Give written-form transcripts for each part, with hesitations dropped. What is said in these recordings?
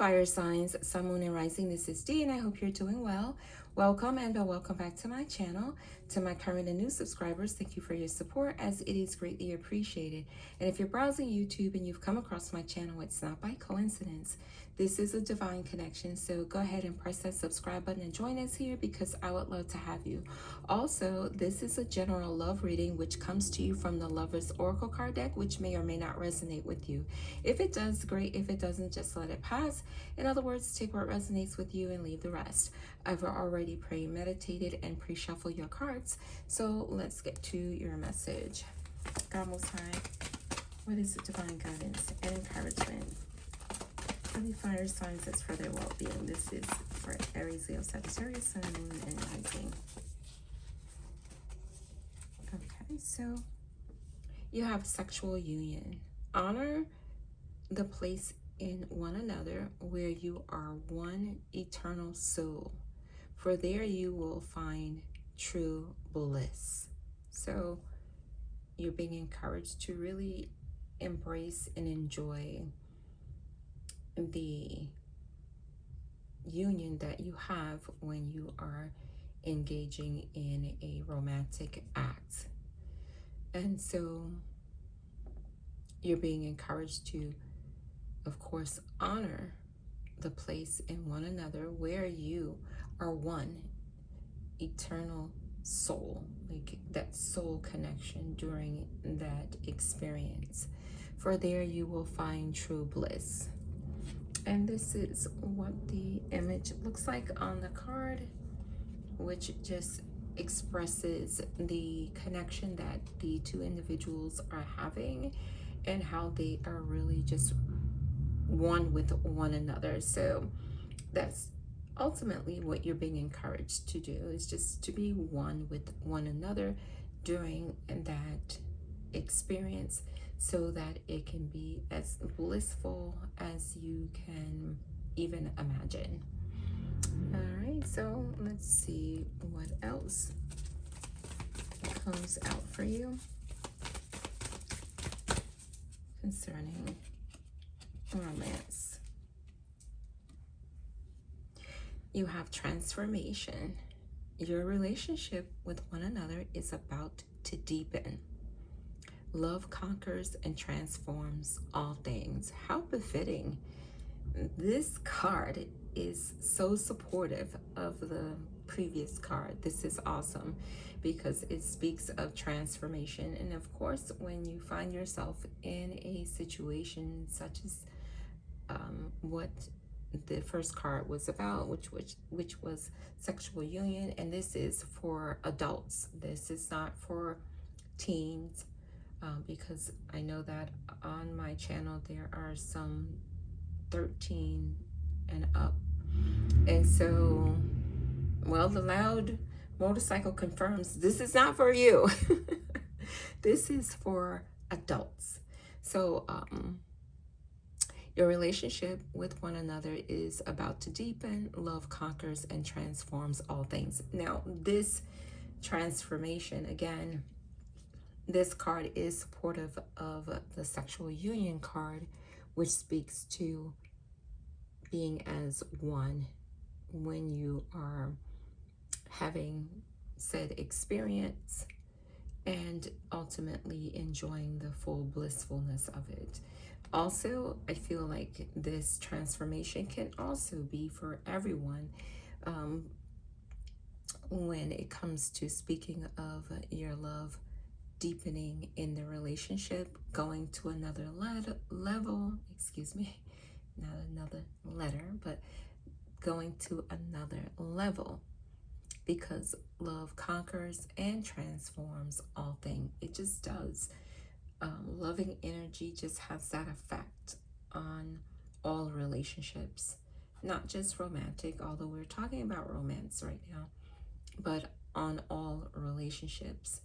fire signs, sun, moon, and rising. This is Dee, and I hope you're doing well. Welcome and welcome back to my channel. To my current and new subscribers, thank you for your support, as it is greatly appreciated. And if you're browsing YouTube and you've come across my channel, it's not by coincidence. This is a divine connection, so go ahead and press that subscribe button and join us here, because I would love to have you. Also, this is a general love reading which comes to you from the Lover's Oracle card deck, which may or may not resonate with you. If it does, great. If it doesn't, just let it pass. In other words, take what resonates with you and leave the rest. I've already meditated and pre-shuffled your cards, so let's get to your message. God Most High, what is the divine guidance and encouragement for the fire signs that's for their well-being? This is for Aries, Leo, Sagittarius, Sun, Moon, and Rising. Okay, so you have sexual union. Honor the place in one another where you are one eternal soul, for there you will find true bliss. So you're being encouraged to really embrace and enjoy the union that you have when you are engaging in a romantic act. And so you're being encouraged to, of course, honor the place in one another where you are one eternal soul, like that soul connection during that experience. For there you will find true bliss. And this is what the image looks like on the card, which just expresses the connection that the two individuals are having and how they are really just one with one another. So that's ultimately what you're being encouraged to do, is just to be one with one another during that experience, so that it can be as blissful as you can even imagine. All right, so let's see what else comes out for you concerning romance. You have transformation. Your relationship with one another is about to deepen. Love conquers and transforms all things. How befitting. This card is so supportive of the previous card. This is awesome because it speaks of transformation. And of course, when you find yourself in a situation such as what the first card was about, which was sexual union, and this is for adults. This is not for teens, because I know that on my channel there are some 13 and up. And so, well, the loud motorcycle confirms this is not for you. This is for adults. So your relationship with one another is about to deepen. Love conquers and transforms all things. Now, this transformation, again, this card is supportive of the sexual union card, which speaks to being as one when you are having said experience and ultimately enjoying the full blissfulness of it. Also, I feel like this transformation can also be for everyone when it comes to speaking of your love deepening in the relationship, going to another level, excuse me, not another letter, but going to another level, because love conquers and transforms all things. It just does. Loving energy just has that effect on all relationships, not just romantic, although we're talking about romance right now, but on all relationships.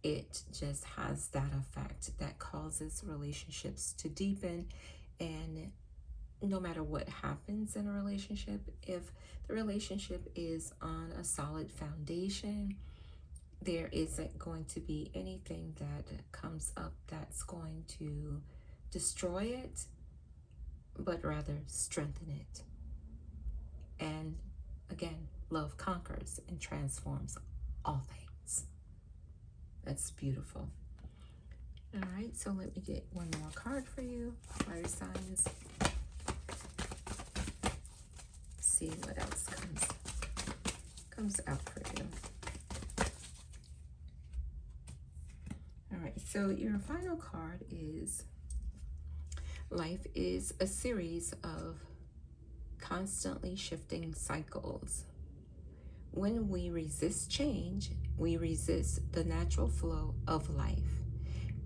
It just has that effect that causes relationships to deepen. And no matter what happens in a relationship, if the relationship is on a solid foundation, there isn't going to be anything that comes up that's going to destroy it, but rather strengthen it. And again, love conquers and transforms all things. That's beautiful. All right, so let me get one more card for you, fire signs. See what else comes out for you. All right, so your final card is life is a series of constantly shifting cycles. When we resist change, we resist the natural flow of life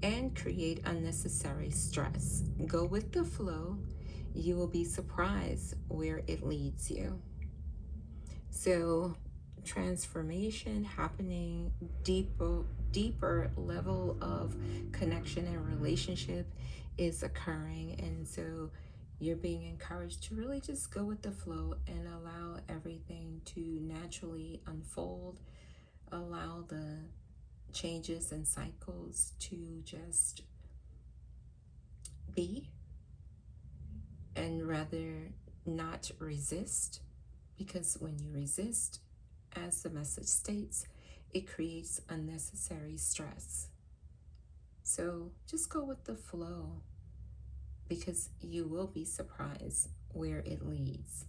and create unnecessary stress. Go with the flow. You will be surprised where it leads you. So, transformation happening, deeper level of connection and relationship is occurring. And so you're being encouraged to really just go with the flow and allow everything to naturally unfold. Allow the changes and cycles to just be, and rather not resist, because when you resist, as the message states, it creates unnecessary stress. So just go with the flow, because you will be surprised where it leads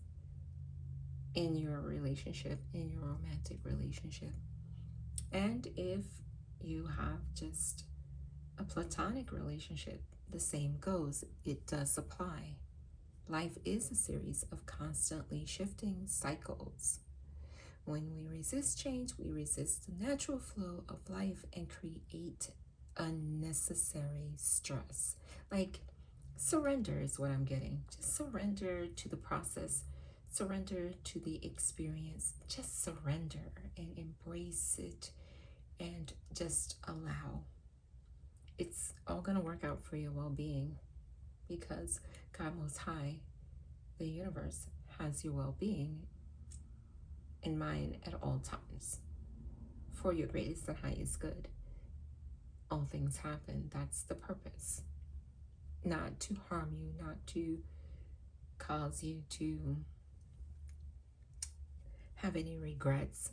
in your relationship, in your romantic relationship. And if you have just a platonic relationship, the same goes. It does apply. Life is a series of constantly shifting cycles. When we resist change, we resist the natural flow of life and create unnecessary stress. Like, surrender is what I'm getting. Just surrender to the process, surrender to the experience. Just surrender and embrace it and just allow. It's all going to work out for your well-being, because God Most High, the universe, has your well-being in mind at all times for your greatest and highest good. All things happen. That's the purpose. Not to harm you, not to cause you to have any regrets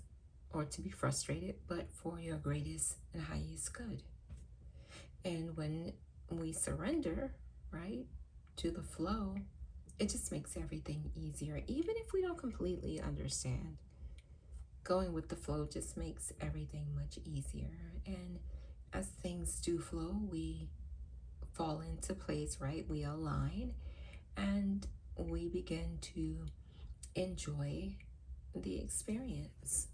or to be frustrated, but for your greatest and highest good. And when we surrender, right, to the flow, it just makes everything easier. Even if we don't completely understand, going with the flow just makes everything much easier. And as things do flow, we fall into place, right? We align and we begin to enjoy the experience,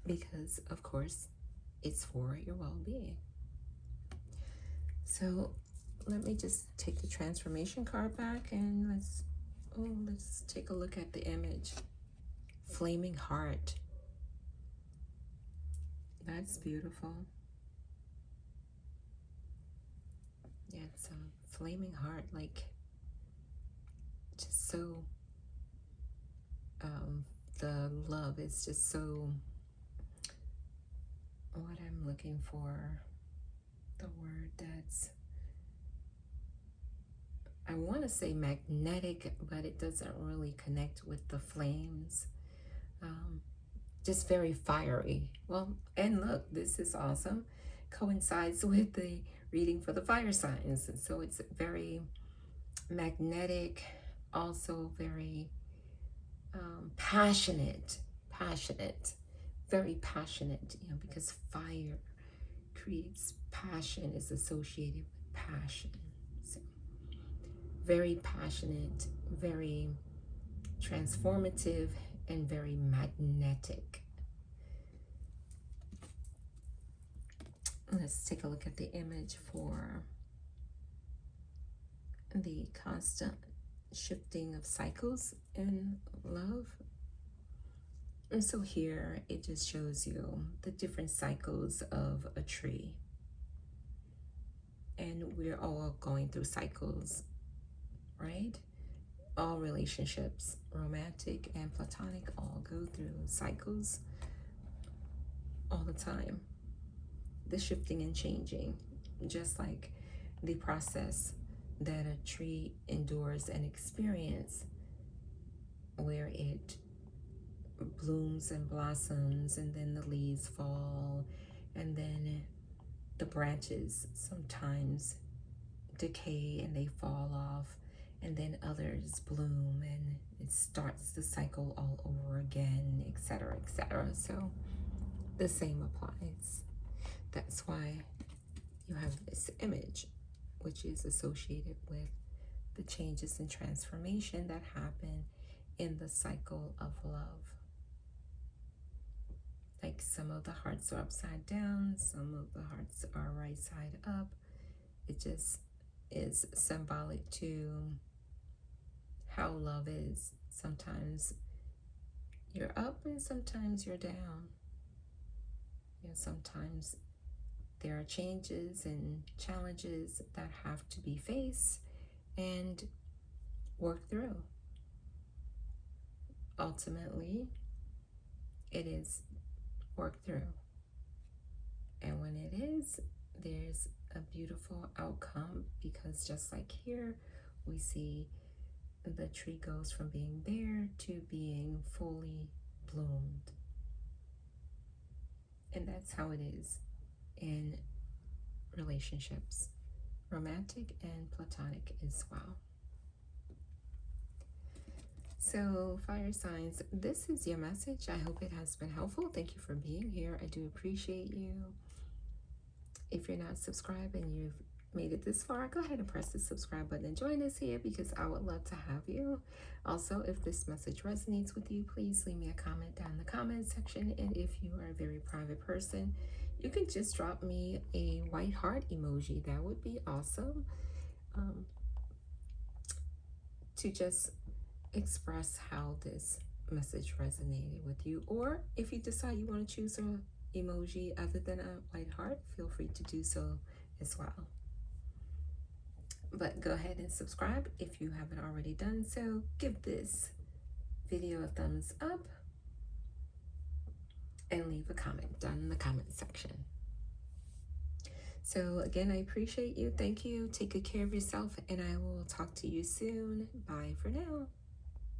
because of course it's for your well-being. So let me just take the transformation card back, and let's take a look at the image. Flaming heart. That's beautiful. Yeah, it's a flaming heart, like just so the love is just so, what I'm looking for, the word that's, I want to say magnetic, but it doesn't really connect with the flames. Just very fiery. Well, and look, this is awesome. Coincides with the reading for the fire signs. So it's very magnetic, also very passionate, very passionate, because fire creates passion, is associated with passion. So very passionate, very transformative, and very magnetic. Let's take a look at the image for the constant shifting of cycles in love. And so here it just shows you the different cycles of a tree. And we're all going through cycles, right? All relationships, romantic and platonic, all go through cycles all the time. The shifting and changing, just like the process that a tree endures and experience where it blooms and blossoms, and then the leaves fall, and then the branches sometimes decay and they fall off, and then others bloom, and it starts the cycle all over again, etc., etc. So the same applies. That's why you have this image, which is associated with the changes and transformation that happen in the cycle of love. Like some of the hearts are upside down, some of the hearts are right side up. It just is symbolic to how love is. Sometimes you're up and sometimes you're down. Sometimes there are changes and challenges that have to be faced and worked through. Ultimately, it is worked through. And when it is, there's a beautiful outcome, because just like here, we see the tree goes from being bare to being fully bloomed. And that's how it is in relationships, romantic and platonic as well. So, fire signs, this is your message. I hope it has been helpful. Thank you for being here. I do appreciate you. If you're not subscribed and you've made it this far, go ahead and press the subscribe button and join us here, because I would love to have you. Also, if this message resonates with you, please leave me a comment down in the comment section. And if you are a very private person, you can just drop me a white heart emoji. That would be awesome, to just express how this message resonated with you. Or if you decide you want to choose an emoji other than a white heart, feel free to do so as well. But go ahead and subscribe if you haven't already done so. Give this video a thumbs up and leave a comment down in the comment section. So again, I appreciate you. Thank you. Take good care of yourself, and I will talk to you soon. Bye for now.